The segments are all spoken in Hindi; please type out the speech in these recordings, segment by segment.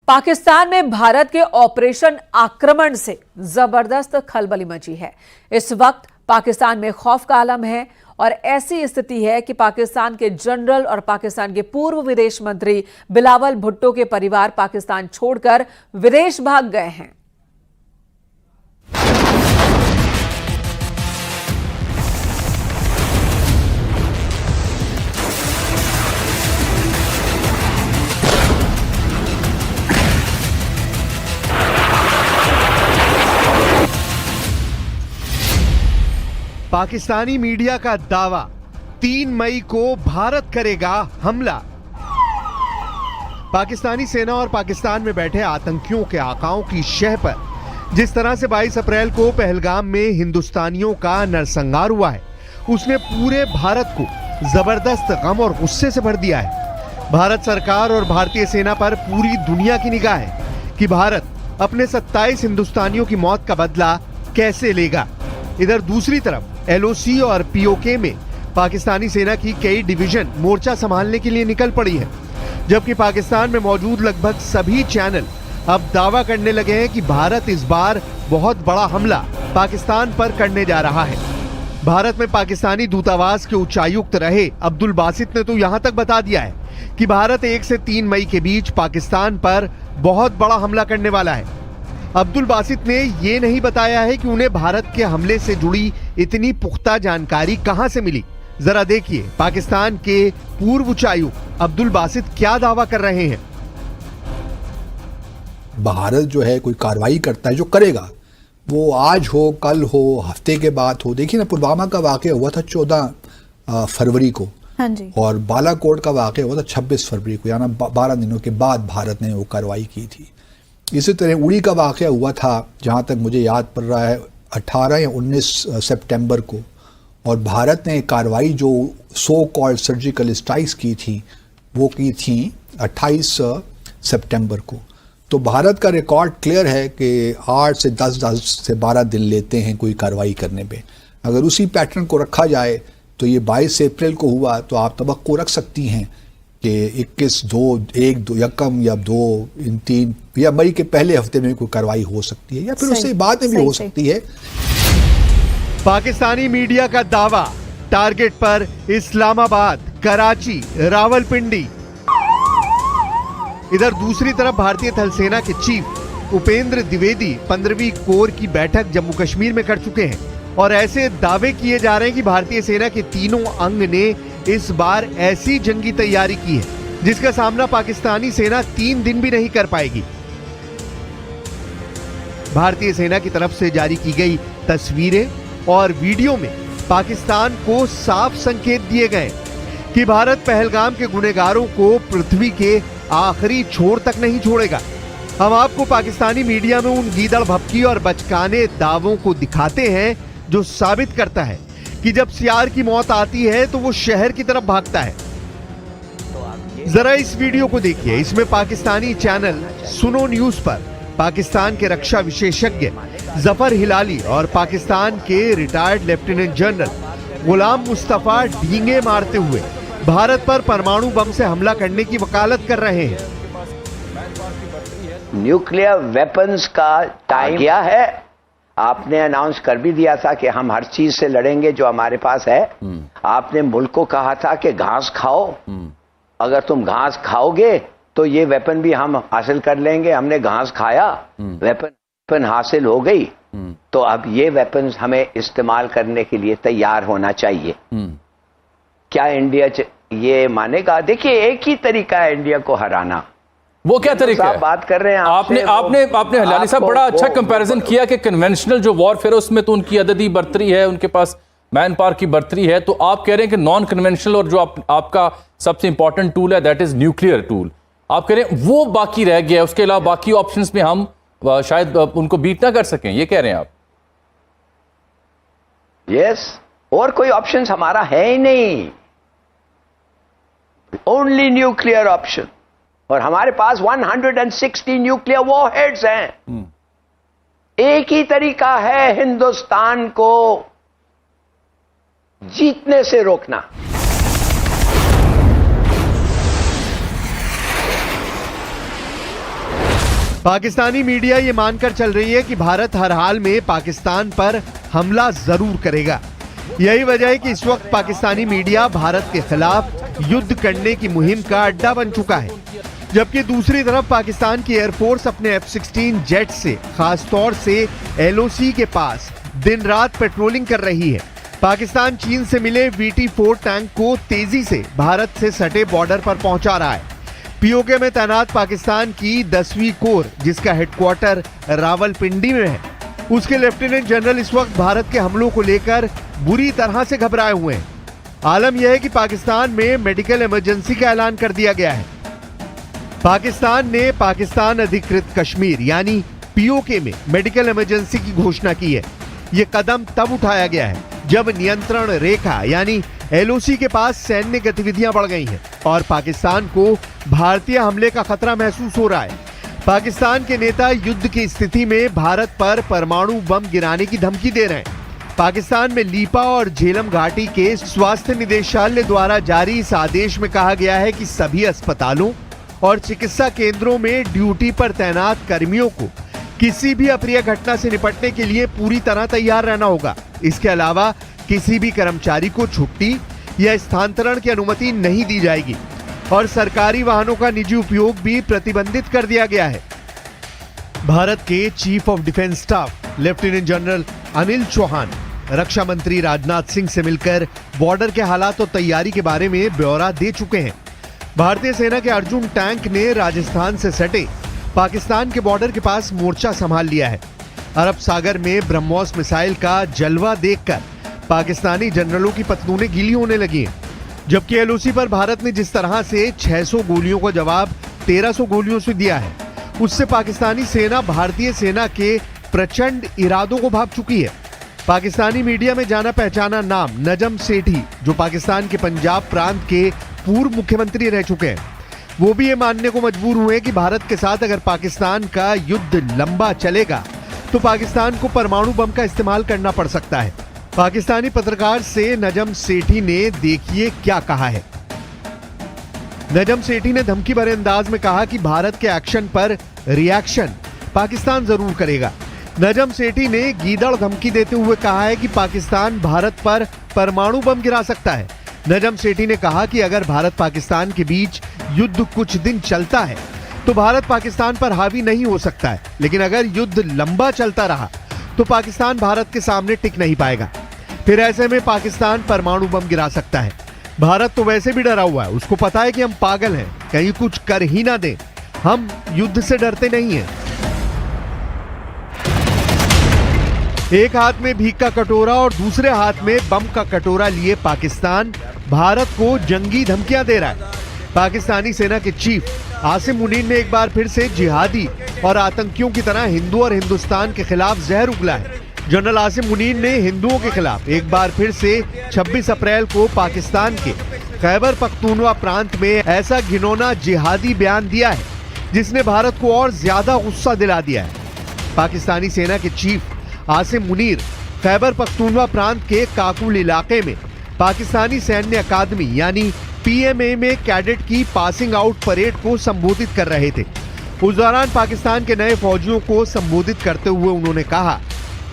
पाकिस्तान में भारत के ऑपरेशन आक्रमण से जबरदस्त खलबली मची है। इस वक्त पाकिस्तान में खौफ का आलम है और ऐसी स्थिति है कि पाकिस्तान के जनरल और पाकिस्तान के पूर्व विदेश मंत्री बिलावल भुट्टो के परिवार पाकिस्तान छोड़कर विदेश भाग गए हैं। पाकिस्तानी मीडिया का दावा, 3 मई को भारत करेगा हमला। पाकिस्तानी सेना और पाकिस्तान में बैठे आतंकियों के आकाओं की शह पर जिस तरह से 22 अप्रैल को पहलगाम में हिंदुस्तानियों का नरसंहार हुआ है, उसने पूरे भारत को जबरदस्त गम और गुस्से से भर दिया है। भारत सरकार और भारतीय सेना पर पूरी दुनिया की निगाह है कि भारत अपने 27 हिंदुस्तानियों की मौत का बदला कैसे लेगा। इधर दूसरी तरफ एलओसी और पीओके में पाकिस्तानी सेना की कई डिवीजन मोर्चा संभालने के लिए निकल पड़ी है, जबकि पाकिस्तान में मौजूद लगभग सभी चैनल अब दावा करने लगे हैं कि भारत इस बार बहुत बड़ा हमला पाकिस्तान पर करने जा रहा है। भारत में पाकिस्तानी दूतावास के उच्चायुक्त रहे अब्दुल बासित ने तो यहां तक बता दिया है कि भारत 1 से 3 मई के बीच पाकिस्तान पर बहुत बड़ा हमला करने वाला है। अब्दुल बासित ने यह नहीं बताया है कि उन्हें भारत के हमले से जुड़ी इतनी पुख्ता जानकारी कहां से मिली। जरा देखिए पाकिस्तान के पूर्व उच्चायुक्त अब्दुल बासित क्या दावा कर रहे हैं। भारत जो है कोई कार्रवाई करता है, जो करेगा वो आज हो, कल हो, हफ्ते के बाद हो। देखिए ना, पुलवामा का वाकया हुआ था 14 फरवरी को। हाँ जी। और बालाकोट का वाकया हुआ था 26 फरवरी को, यानी 12 दिनों के बाद भारत ने वो कार्रवाई की थी। इसी तरह उड़ी का वाकया हुआ था, जहाँ तक मुझे याद पड़ रहा है 18 या 19 सितंबर को, और भारत ने कार्रवाई जो सो कॉल्ड सर्जिकल स्ट्राइक्स की थी वो की थी 28 सितंबर को। तो भारत का रिकॉर्ड क्लियर है कि 8 से 10 से 12 दिन लेते हैं कोई कार्रवाई करने पे। अगर उसी पैटर्न को रखा जाए तो ये 22 अप्रैल को हुआ, तो आप तवक्को रख सकती हैं कि 21, 2 या 2 इन 3 या मई के पहले हफ्ते में कोई कार्रवाई हो सकती है, या फिर उससे बाद में भी हो सकती है। पाकिस्तानी मीडिया का दावा, टारगेट पर इस्लामाबाद, कराची, रावलपिंडी। इधर दूसरी तरफ भारतीय थल सेना के चीफ उपेंद्र द्विवेदी 15वीं कोर की बैठक जम्मू कश्मीर में कर चुके हैं और ऐसे दावे किए जा रहे हैं कि भारतीय सेना के तीनों अंग ने इस बार ऐसी जंगी तैयारी की है जिसका सामना पाकिस्तानी सेना 3 दिन भी नहीं कर पाएगी। भारतीय सेना की तरफ से जारी की गई तस्वीरें और वीडियो में पाकिस्तान को साफ संकेत दिए गए कि भारत पहलगाम के गुनहगारों को पृथ्वी के आखिरी छोर तक नहीं छोड़ेगा। हम आपको पाकिस्तानी मीडिया में उन गीदड़ भपकी और बचकाने दावों को दिखाते हैं जो साबित करता है कि जब सियार की मौत आती है तो वो शहर की तरफ भागता है। जरा इस वीडियो को देखिए। इसमें पाकिस्तानी चैनल सुनो न्यूज पर पाकिस्तान के रक्षा विशेषज्ञ जफर हिलाली और पाकिस्तान के retired lieutenant general Ghulam Mustafa ढींगे मारते हुए भारत पर परमाणु बम से हमला करने की वकालत कर रहे हैं। न्यूक्लियर वेपन्स का टाइम गया है। आपने अनाउंस कर भी दिया था कि हम हर चीज से लड़ेंगे जो हमारे पास है। आपने मुल्क को कहा था कि घास खाओ, अगर तुम घास खाओगे तो ये वेपन भी हम हासिल कर लेंगे। हमने घास खाया, वेपन हासिल हो गई, तो अब ये वेपन्स हमें इस्तेमाल करने के लिए तैयार होना चाहिए। क्या इंडिया ये मानेगा? देखिए, एक ही तरीका है इंडिया को हराना। वो क्या तरीका है? बात कर रहे हैं आपने हिलाली साहब बड़ा अच्छा कंपैरिजन किया कि कन्वेंशनल जो वॉरफेयर है उसमें तो उनकी अददी बर्तरी है, उनके पास मैन पावर की बर्तरी है। तो आप कह रहे हैं कि नॉन कन्वेंशनल और जो आपका सबसे इंपॉर्टेंट टूल है दैट इज न्यूक्लियर टूल, आप कह रहे हैं वो बाकी रह गया है, उसके अलावा बाकी ऑप्शंस में हम शायद उनको बीट ना कर सकें, ये कह रहे हैं आप? यस, और कोई ऑप्शंस हमारा है ही नहीं, ओनली न्यूक्लियर ऑप्शन। और हमारे पास 160 न्यूक्लियर वॉरहेड्स हैं। एक ही तरीका है हिंदुस्तान को जीतने से रोकना। पाकिस्तानी मीडिया ये मानकर चल रही है कि भारत हर हाल में पाकिस्तान पर हमला जरूर करेगा। यही वजह है कि इस वक्त पाकिस्तानी मीडिया भारत के खिलाफ युद्ध करने की मुहिम का अड्डा बन चुका है, जबकि दूसरी तरफ पाकिस्तान की एयरफोर्स अपने F-16 जेट से खासतौर से LOC के पास दिन रात पेट्रोलिंग कर रही है। पाकिस्तान चीन से मिले VT-4 टैंक को तेजी से भारत से सटे बॉर्डर पर पहुंचा रहा है। POK में तैनात पाकिस्तान की 10वीं कोर, जिसका हेडक्वार्टर रावलपिंडी में है, उसके लेफ्टिनेंट जनरल इस वक्त भारत के हमलों को लेकर बुरी तरह से घबराए हुए हैं। आलम यह है कि पाकिस्तान में मेडिकल इमरजेंसी का ऐलान कर दिया गया है। पाकिस्तान ने पाकिस्तान अधिकृत कश्मीर यानी POK में मेडिकल इमरजेंसी की घोषणा की है। ये कदम तब उठाया गया है जब नियंत्रण रेखा यानी LOC के पास सैन्य गतिविधियां बढ़ गई हैं और पाकिस्तान को भारतीय हमले का खतरा महसूस हो रहा है। पाकिस्तान के नेता युद्ध की स्थिति में भारत पर परमाणु बम गिराने की धमकी दे रहे हैं। पाकिस्तान में लीपा और झेलम घाटी के स्वास्थ्य निदेशालय द्वारा जारी इस आदेश में कहा गया है कि सभी अस्पतालों और चिकित्सा केंद्रों में ड्यूटी पर तैनात कर्मियों को किसी भी अप्रिय घटना से निपटने के लिए पूरी तरह तैयार रहना होगा। इसके अलावा किसी भी कर्मचारी को छुट्टी या स्थानांतरण की अनुमति नहीं दी जाएगी और सरकारी वाहनों का निजी उपयोग भी प्रतिबंधित कर दिया गया है। भारत के chief of defence staff lieutenant general Anil Chauhan रक्षा मंत्री राजनाथ सिंह से मिलकर बॉर्डर के हालात और तैयारी के बारे में ब्यौरा दे चुके हैं। भारतीय सेना के अर्जुन टैंक ने राजस्थान से सटे पाकिस्तान के बॉर्डर के पास मोर्चा संभाल लिया है। अरब सागर में ब्रह्मोस मिसाइल का जलवा देखकर पाकिस्तानी जनरलों की पतलूनें गीली होने लगी हैं, जबकि LOC पर भारत ने जिस तरह से 600 गोलियों का जवाब 1300 गोलियों से दिया है, उससे पाकिस्तानी सेना भारतीय सेना के प्रचंड इरादों को भांप चुकी है। पाकिस्तानी मीडिया में जाना पहचाना नाम नजम सेठी, जो पाकिस्तान के पंजाब प्रांत के पूर्व मुख्यमंत्री रह चुके हैं, वो भी ये मानने को मजबूर हुए कि भारत के साथ अगर पाकिस्तान का युद्ध लंबा चलेगा तो पाकिस्तान को परमाणु बम का इस्तेमाल करना पड़ सकता है। पाकिस्तानी पत्रकार से नजम सेठी ने देखिए क्या कहा है। नजम सेठी ने धमकी भरे अंदाज में कहा कि भारत के एक्शन पर रिएक्शन पाकिस्तान जरूर करेगा। नजम सेठी ने गीदड़ धमकी देते हुए कहा है कि पाकिस्तान भारत पर परमाणु बम गिरा सकता है। नजम सेठी ने कहा कि अगर भारत पाकिस्तान के बीच युद्ध कुछ दिन चलता है तो भारत पाकिस्तान पर हावी नहीं हो सकता है, लेकिन अगर युद्ध लंबा चलता रहा तो पाकिस्तान भारत के सामने टिक नहीं पाएगा। फिर ऐसे में पाकिस्तान परमाणु बम गिरा सकता है। भारत तो वैसे भी डरा हुआ है, उसको पता है कि हम पागल हैं, कहीं कुछ कर ही ना दें। हम युद्ध से डरते नहीं हैं। एक हाथ में भीख का कटोरा और दूसरे हाथ में बम का कटोरा लिए पाकिस्तान भारत को जंगी धमकियां दे रहा है। पाकिस्तानी सेना के चीफ आसिम मुनीर ने एक बार फिर से जिहादी और आतंकियों की तरह हिंदू और हिंदुस्तान के खिलाफ जहर उगला है। जनरल आसिम मुनीर ने हिंदुओं के खिलाफ एक बार फिर से 26 अप्रैल को पाकिस्तान के खैबर पख्तूनवा प्रांत में ऐसा घिनौना जिहादी बयान दिया है जिसने भारत को और ज्यादा गुस्सा दिला दिया है। पाकिस्तानी सेना के चीफ आसिम मुनीर खैबर पख्तूनवा प्रांत के काकुल इलाके में पाकिस्तानी सैन्य अकादमी यानी PMA में कैडेट की पासिंग आउट परेड को संबोधित कर रहे थे। उस दौरान पाकिस्तान के नए फौजियों को संबोधित करते हुए उन्होंने कहा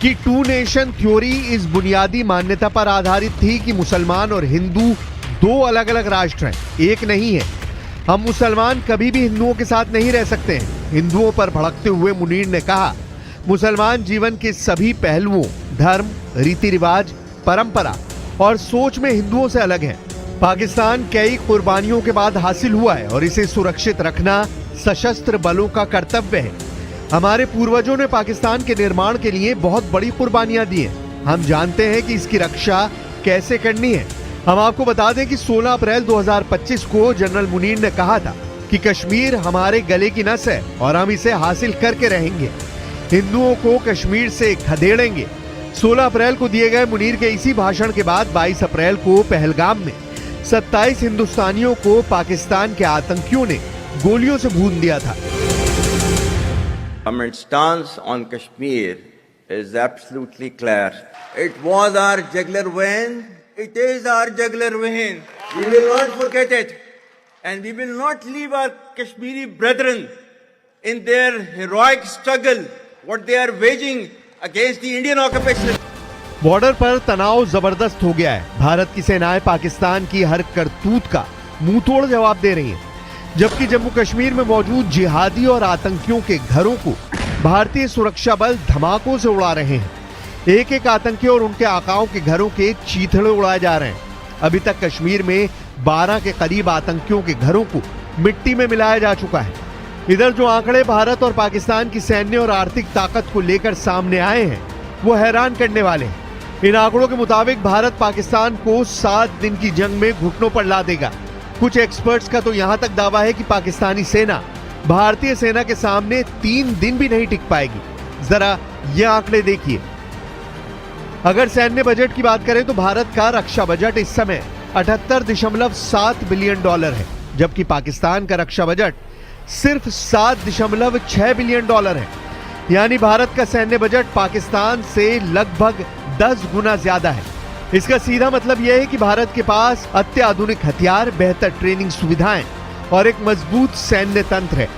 कि 2 नेशन थ्योरी इस बुनियादी मान्यता पर आधारित थी कि मुसलमान और हिंदू 2 अलग अलग राष्ट्र हैं, एक नहीं है। हम मुसलमान कभी भी हिंदुओं के साथ नहीं रह सकते हैं। हिंदुओं पर भड़कते हुए मुनीर ने कहा, मुसलमान जीवन के सभी पहलुओं, धर्म, रीति रिवाज, परंपरा और सोच में हिंदुओं से अलग है। पाकिस्तान कई कुर्बानियों के बाद हासिल हुआ है और इसे सुरक्षित रखना सशस्त्र बलों का कर्तव्य है। हमारे पूर्वजों ने पाकिस्तान के निर्माण के लिए बहुत बड़ी कुर्बानियां दी हैं। हम जानते हैं कि इसकी रक्षा कैसे करनी है। हम आपको बता दें कि 16 अप्रैल 2025 को जनरल मुनीर ने कहा था कि कश्मीर हमारे गले की नस है और हम इसे हासिल करके रहेंगे। हिंदुओं को कश्मीर से खदेड़ेंगे। 16 अप्रैल को दिए गए मुनीर के इसी भाषण के बाद 22 अप्रैल को पहलगाम में 27 हिंदुस्तानियों को पाकिस्तान के आतंकियों ने गोलियों से भून दिया था। Our stance on Kashmir is absolutely clear. It was our jugular vein. It is our jugular vein. We will not forget it. And we will not leave our Kashmiri brethren in their heroic struggle, what they are waging against the Indian occupation. Border पर तनाव जबरदस्त हो गया है। भारत की सेनाएं पाकिस्तान की हर करतूत का मुंह तोड़ जवाब दे रही हैं, जबकि जम्मू कश्मीर में मौजूद जिहादी और आतंकियों के घरों को भारतीय सुरक्षा बल धमाकों से उड़ा रहे हैं। एक एक आतंकी और उनके आकाओं के घरों के चीथड़े उड़ाए जा रहे हैं। अभी तक कश्मीर में 12 के करीब आतंकियों के घरों को मिट्टी में मिलाया जा चुका है। इधर जो आंकड़े भारत और पाकिस्तान की सैन्य और आर्थिक ताकत को लेकर सामने आए हैं, वो हैरान करने वाले हैं। इन आंकड़ों के मुताबिक भारत पाकिस्तान को 7 दिन की जंग में घुटनों पर ला देगा। कुछ एक्सपर्ट्स का तो यहां तक दावा है कि पाकिस्तानी सेना भारतीय सेना के सामने 3 दिन भी नहीं टिक पाएगी। जरा ये आंकड़े देखिए। अगर सैन्य बजट की बात करें तो भारत का रक्षा बजट इस समय 78.7 बिलियन डॉलर है, जबकि पाकिस्तान का रक्षा बजट सिर्फ 7.6 बिलियन डॉलर है। यानी भारत का सैन्य बजट पाकिस्तान से लगभग 10 गुना ज्यादा है। इसका सीधा मतलब यह है कि भारत के पास अत्याधुनिक हथियार, बेहतर ट्रेनिंग सुविधाएं और एक मजबूत सैन्य तंत्र है।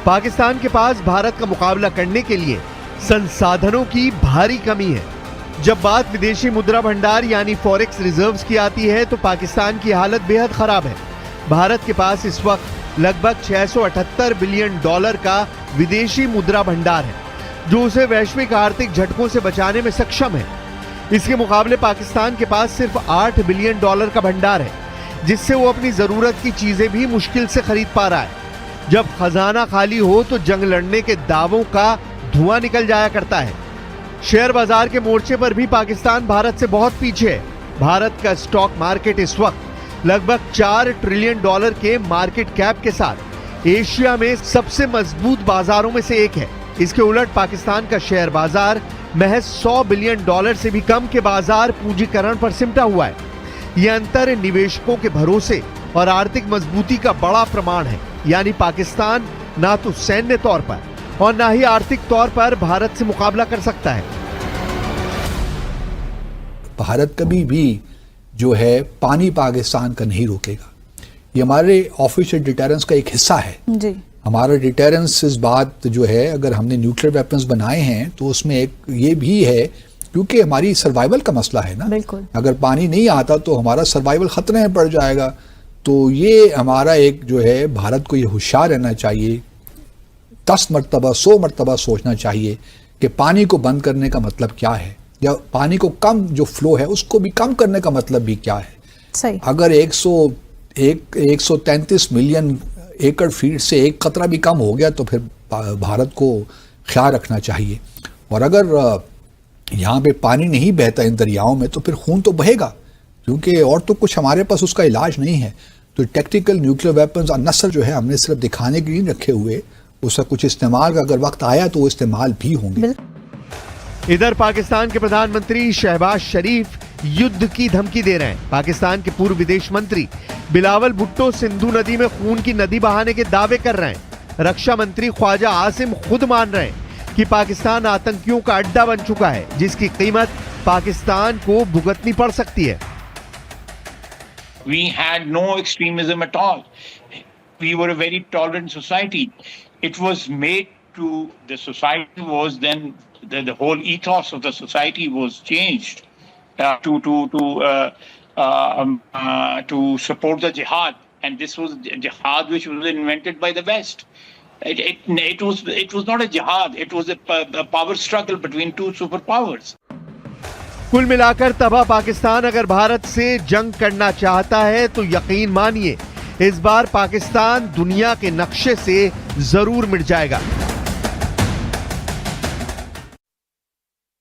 पाकिस्तान के पास भारत का मुकाबला करने के लिए संसाधनों की भारी कमी है। जब बात विदेशी मुद्रा भंडार यानी फॉरेक्स रिजर्व्स की आती है तो पाकिस्तान की हालत बेहद खराब है। भारत के पास इस वक्त लगभग 678 बिलियन डॉलर का विदेशी मुद्रा भंडार है, जो उसे वैश्विक आर्थिक झटकों से बचाने में सक्षम है। इसके मुकाबले पाकिस्तान के पास सिर्फ 8 बिलियन डॉलर का भंडार है, जिससे वो अपनी जरूरत की चीजें भी मुश्किल से खरीद पा रहा है। जब खजाना खाली हो तो जंग लड़ने के दावों का धुआं निकल जाया करता है। शेयर बाजार के मोर्चे पर भी पाकिस्तान भारत से बहुत पीछे है। भारत का स्टॉक मार्केट इस वक्त लगभग 4 ट्रिलियन डॉलर के मार्केट कैप के साथ एशिया में सबसे मजबूत बाजारों में से एक है। इसके उलट पाकिस्तान का शेयर बाजार महज 100 बिलियन डॉलर से भी कम के बाजार पूंजीकरण पर सिमटा हुआ है। यह अंतर निवेशकों के भरोसे और आर्थिक मजबूती का बड़ा प्रमाण है। यानी पाकिस्तान ना तो सैन्य तौर पर और ना ही आर्थिक तौर पर भारत से मुकाबला कर सकता है। भारत कभी भी जो है पानी पाकिस्तान का नहीं रोकेगा। ये हमारे ऑफिशियल डिटेरेंस का एक हिस्सा है जी। हमारा डिटेरेंस इस बात जो है, अगर हमने न्यूक्लियर वेपन्स बनाए हैं तो उसमें एक ये भी है, क्योंकि हमारी सर्वाइवल का मसला है ना। बिल्कुल। अगर पानी नहीं आता तो हमारा सर्वाइवल खतरे में पड़ जाएगा। तो ये हमारा एक जो है, भारत को ये होशियार रहना चाहिए, 10 मरतबा 100 मरतबा सोचना चाहिए कि पानी को बंद करने का मतलब क्या है, या पानी को कम जो फ्लो है उसको भी कम करने का मतलब भी क्या है। सही। अगर 133 मिलियन एकड़ फीट से एक कतरा भी कम हो गया तो फिर भारत को ख्याल रखना चाहिए। और अगर यहाँ पे पानी नहीं बहता इन दरियाओं में तो फिर खून तो बहेगा, क्योंकि और तो कुछ हमारे पास उसका इलाज नहीं है। तो टैक्टिकल न्यूक्लियर वेपन्स अनसर जो है हमने सिर्फ दिखाने के लिए नहीं रखे हुए, उसका कुछ इस्तेमाल का अगर वक्त आया तो वो इस्तेमाल भी होंगे। इधर पाकिस्तान के प्रधानमंत्री शहबाज शरीफ युद्ध की धमकी दे रहे हैं। पाकिस्तान के पूर्व विदेश मंत्री बिलावल भुट्टो सिंधु नदी में खून की नदी बहाने के दावे कर रहे हैं। रक्षा मंत्री ख्वाजा आसिम खुद मान रहे हैं कि पाकिस्तान आतंकियों का अड्डा बन चुका है, जिसकी कीमत पाकिस्तान को भुगतनी पड़ सकती है। We had no extremism at all. We were a very tolerant society. It was made to, the society was then, the whole ethos of the society was changed to support the jihad, and this was jihad which was invented by the West. It was not a jihad, it was a power struggle between two superpowers. कुल मिलाकर तबाह पाकिस्तान अगर भारत से जंग करना चाहता है तो यकीन मानिए इस बार पाकिस्तान दुनिया के नक्शे से जरूर मिट जाएगा।